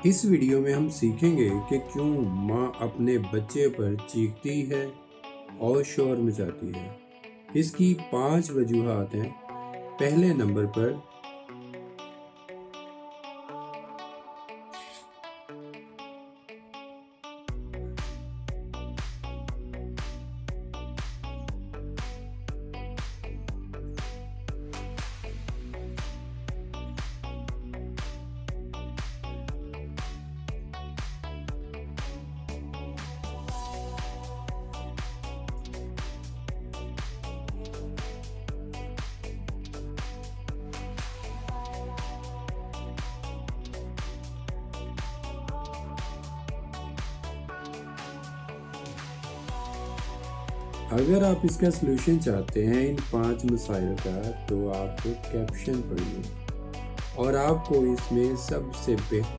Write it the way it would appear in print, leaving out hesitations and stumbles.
इस वीडियो में हम सीखेंगे कि क्यों माँ अपने बच्चे पर चीखती है और शोर मचाती है। इसकी 5 वजूहात हैं। पहले नंबर पर अगर आप इसका सलूशन चाहते हैं इन 5 मसाइल का, तो आप कैप्शन पढ़िए और आपको इसमें सबसे बेहतर